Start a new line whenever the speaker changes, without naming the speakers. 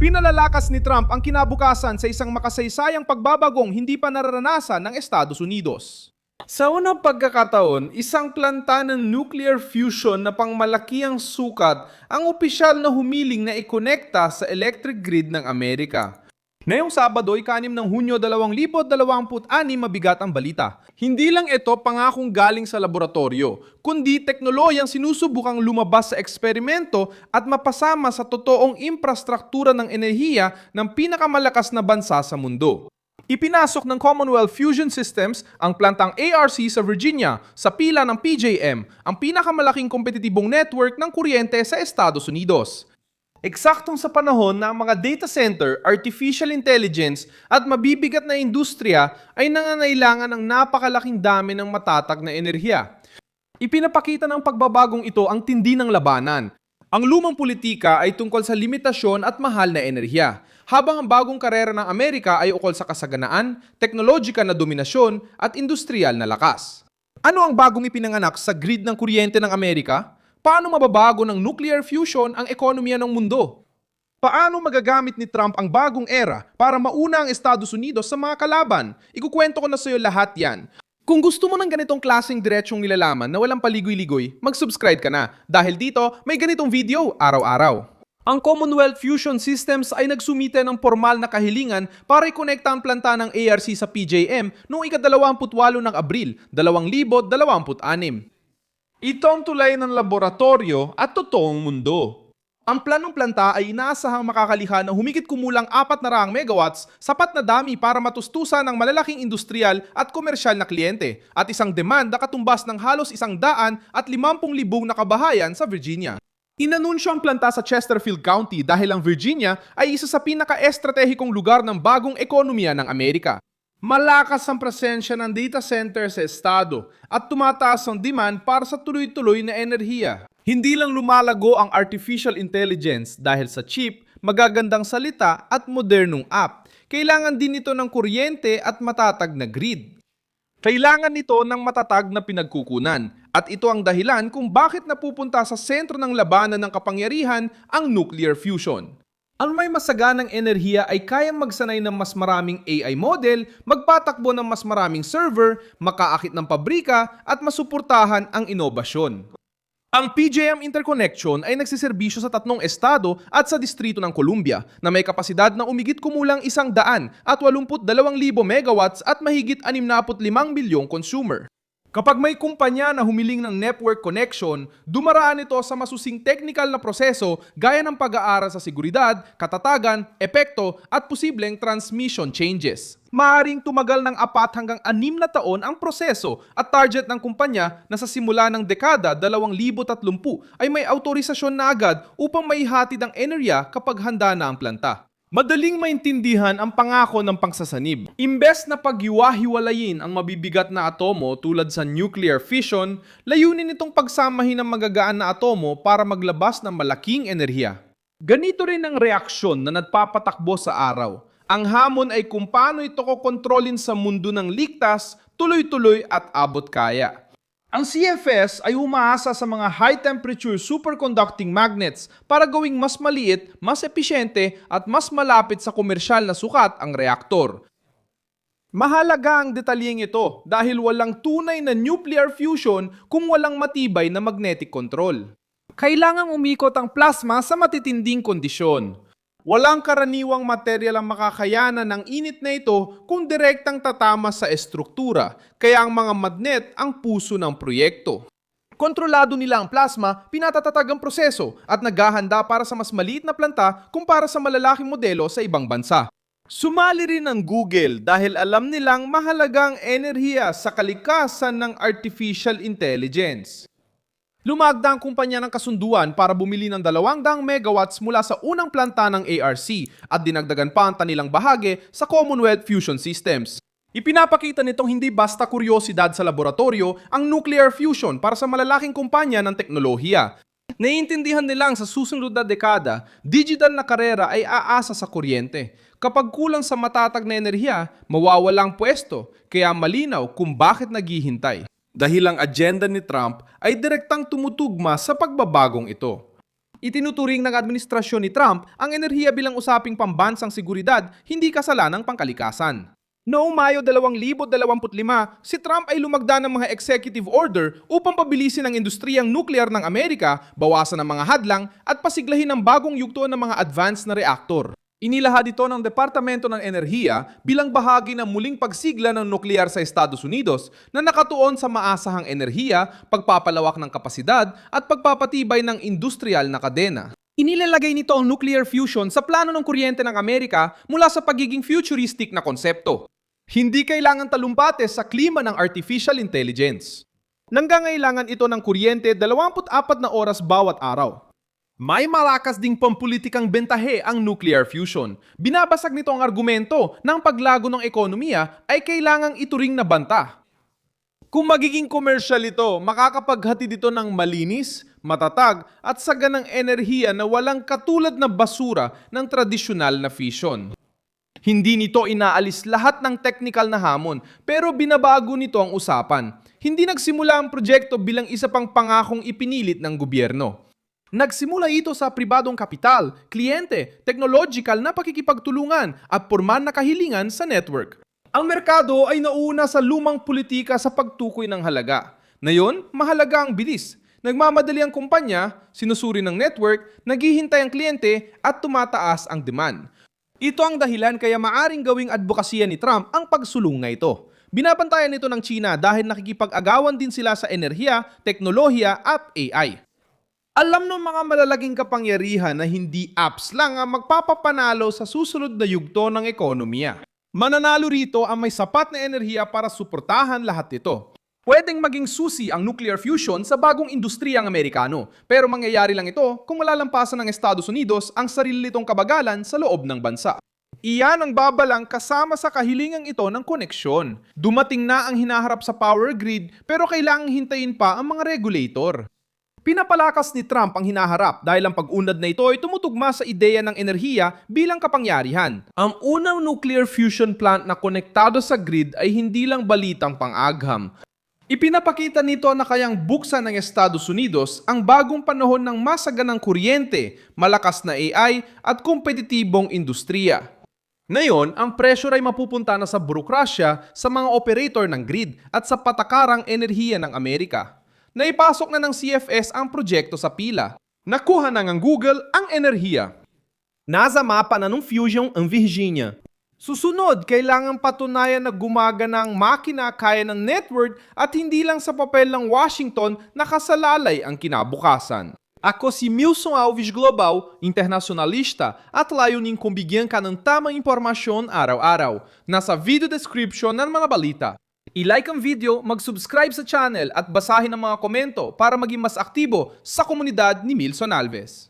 Pinalalakas ni Trump ang kinabukasan sa isang makasaysayang pagbabagong hindi pa nararanasan ng Estados Unidos. Sa unang pagkakataon, isang planta ng nuclear fusion na pangmalaki ang sukat ang opisyal na humiling na ikonekta sa electric grid ng Amerika. Ngayong Sabado, ika-6 ng Hunyo 2026, mabigat ang balita. Hindi lang ito pangakong galing sa laboratorio, kundi teknolohiyang sinusubukang lumabas sa eksperimento at mapasama sa totoong infrastruktura ng enerhiya ng pinakamalakas na bansa sa mundo. Ipinasok ng Commonwealth Fusion Systems ang plantang ARC sa Virginia sa pila ng PJM, ang pinakamalaking kompetitibong network ng kuryente sa Estados Unidos. Eksaktong sa panahon na ang mga data center, artificial intelligence at mabibigat na industriya ay nangangailangan ng napakalaking dami ng matatag na enerhiya. Ipinapakita ng pagbabagong ito ang tindi ng labanan. Ang lumang politika ay tungkol sa limitasyon at mahal na enerhiya, habang ang bagong karera ng Amerika ay ukol sa kasaganaan, teknolohikal na dominasyon at industrial na lakas. Ano ang bagong ipinanganak sa grid ng kuryente ng Amerika? Paano mababago ng nuclear fusion ang ekonomiya ng mundo? Paano magagamit ni Trump ang bagong era para mauna ang Estados Unidos sa mga kalaban? Ikukwento ko na sa iyo lahat yan. Kung gusto mo ng ganitong klaseng diretsyong nilalaman na walang paligoy-ligoy, mag-subscribe ka na dahil dito may ganitong video araw-araw. Ang Commonwealth Fusion Systems ay nagsumite ng formal na kahilingan para ikonekta ang planta ng ARC sa PJM noong ika-28 ng Abril, 2026. Ito ang tulay ng laboratorio at totoong mundo. Ang planong planta ay inaasahang makakalikha ng humigit kumulang 400 megawatts, sapat na dami para matustusan ng malalaking industrial at komersyal na kliyente, at isang demanda katumbas ng halos 150,000 na kabahayan sa Virginia. Inanunsyo ang planta sa Chesterfield County dahil ang Virginia ay isa sa pinaka-estratehikong lugar ng bagong ekonomiya ng Amerika. Malakas ang presensya ng data center sa estado at tumataas ang demand para sa tuloy-tuloy na enerhiya. Hindi lang lumalago ang artificial intelligence dahil sa cheap, magagandang salita at modernong app. Kailangan din ito ng kuryente at matatag na grid. Kailangan nito ng matatag na pinagkukunan at ito ang dahilan kung bakit napupunta sa sentro ng labanan ng kapangyarihan ang nuclear fusion. Ang may masaganang enerhiya ay kayang magsanay ng mas maraming AI model, magpatakbo ng mas maraming server, makaakit ng pabrika at masuportahan ang inobasyon. Ang PJM Interconnection ay nagsiserbisyo sa 3 estado at sa Distrito ng Columbia na may kapasidad na umigit kumulang 182,000 megawatts at mahigit 65 milyong consumer. Kapag may kumpanya na humiling ng network connection, dumaraan ito sa masusing technical na proseso gaya ng pag-aaral sa seguridad, katatagan, epekto at posibleng transmission changes. Maaring tumagal ng 4 hanggang 6 na taon ang proseso at target ng kumpanya na sa simula ng dekada 2030 ay may autorisasyon na agad upang maihatid ang enerhiya kapag handa na ang planta. Madaling maintindihan ang pangako ng pangsasanib. Imbes na paghiwa-hiwalayin ang mabibigat na atomo tulad sa nuclear fission, layunin itong pagsamahin ng magagaan na atomo para maglabas ng malaking enerhiya. Ganito rin ang reaksyon na nagpapatakbo sa araw. Ang hamon ay kung paano ito kokontrolin sa mundo ng ligtas, tuloy-tuloy at abot kaya. Ang CFS ay umaasa sa mga high-temperature superconducting magnets para gawing mas maliit, mas episyente at mas malapit sa komersyal na sukat ang reaktor. Mahalaga ang detalyeng ito dahil walang tunay na nuclear fusion kung walang matibay na magnetic control. Kailangang umikot ang plasma sa matitinding kondisyon. Walang karaniwang material ang makakayanan ng init na ito kung direktang tatama sa estruktura, kaya ang mga magnet ang puso ng proyekto. Kontrolado nila ang plasma, pinatatatag ang proseso at naghahanda para sa mas maliit na planta kumpara sa malalaking modelo sa ibang bansa. Sumali rin ang Google dahil alam nilang mahalagang enerhiya sa kalikasan ng artificial intelligence. Lumagda ang kumpanya ng kasunduan para bumili ng 200 megawatts mula sa unang planta ng ARC at dinagdagan pa ang kanilang bahagi sa Commonwealth Fusion Systems. Ipinapakita nitong hindi basta kuryosidad sa laboratorio ang nuclear fusion para sa malalaking kumpanya ng teknolohiya. Naiintindihan nilang sa susunod na dekada, digital na karera ay aasa sa kuryente. Kapag kulang sa matatag na enerhiya, mawawalang pwesto, kaya malinaw kung bakit naghihintay. Dahil ang agenda ni Trump ay direktang tumutugma sa pagbabagong ito. Itinuturing ng administrasyon ni Trump ang enerhiya bilang usaping pambansang seguridad, hindi kasalanang pangkalikasan. Noong Mayo 2025, si Trump ay lumagda ng mga executive order upang pabilisin ang industriyang nuklear ng Amerika, bawasan ang mga hadlang at pasiglahin ang bagong yugto ng mga advanced na reaktor. Inilahad ito ng Departamento ng Enerhiya bilang bahagi ng muling pagsigla ng nuklear sa Estados Unidos na nakatuon sa maasahang enerhiya, pagpapalawak ng kapasidad at pagpapatibay ng industrial na kadena. Inilalagay nito ang nuclear fusion sa plano ng kuryente ng Amerika mula sa pagiging futuristic na konsepto. Hindi kailangan talumpate sa klima ng artificial intelligence. Nangangailangan ito ng kuryente 24 na oras bawat araw. May malakas ding pampulitikang bentahe ang nuclear fusion. Binabasag nito ang argumento ng paglago ng ekonomiya ay kailangang ituring na banta. Kung magiging commercial ito, makakapaghatid ito ng malinis, matatag at saganang enerhiya na walang katulad na basura ng tradisyonal na fission. Hindi nito inaalis lahat ng technical na hamon, pero binabago nito ang usapan. Hindi nagsimula ang proyekto bilang isa pang pangakong ipinilit ng gobyerno. Nagsimula ito sa pribadong kapital, kliyente, technological na pakikipagtulungan at porman na kahilingan sa network. Ang merkado ay nauna sa lumang politika sa pagtukoy ng halaga. Ngayon, mahalaga ang bilis. Nagmamadali ang kumpanya, sinusuri ng network, naghihintay ang kliyente at tumataas ang demand. Ito ang dahilan kaya maaring gawing advokasya ni Trump ang pagsulong na ito. Binabantayan nito ng China dahil nakikipag-agawan din sila sa enerhiya, teknolohiya at AI. Alam ng mga malalaging kapangyarihan na hindi apps lang ang magpapapanalo sa susunod na yugto ng ekonomiya. Mananalo rito ang may sapat na enerhiya para suportahan lahat ito. Pwedeng maging susi ang nuclear fusion sa bagong industriyang Amerikano, pero mangyayari lang ito kung malalampasan ng Estados Unidos ang sarili nitong kabagalan sa loob ng bansa. Iyan ang babalang kasama sa kahilingang ito ng koneksyon. Dumating na ang hinaharap sa power grid pero kailangang hintayin pa ang mga regulator. Pinapalakas ni Trump ang hinaharap dahil ang pag-unlad na ito ay tumutugma sa ideya ng enerhiya bilang kapangyarihan. Ang unang nuclear fusion plant na konektado sa grid ay hindi lang balitang pang-agham. Ipinapakita nito na kayang buksan ng Estados Unidos ang bagong panahon ng masaganang kuryente, malakas na AI at kompetitibong industriya. Ngayon, ang pressure ay mapupunta na sa burokrasya, sa mga operator ng grid at sa patakarang enerhiya ng Amerika. Naipasok na ng CFS ang proyekto sa pila. Nakuha na ng Google ang enerhiya. Nasa mapa na ng fusion ang Virginia. Susunod, kailangan patunayan na gumagana ang makina kaya ng network at hindi lang sa papel ng Washington nakasalalay ang kinabukasan. Ako si Milson Alves Global, internacionalista at layunin kong bigyan ka ng tamang impormasyon araw-araw. Nasa video description ng mga balita. I-like ang video, mag-subscribe sa channel at basahin ang mga komento para maging mas aktibo sa komunidad ni Milson Alves.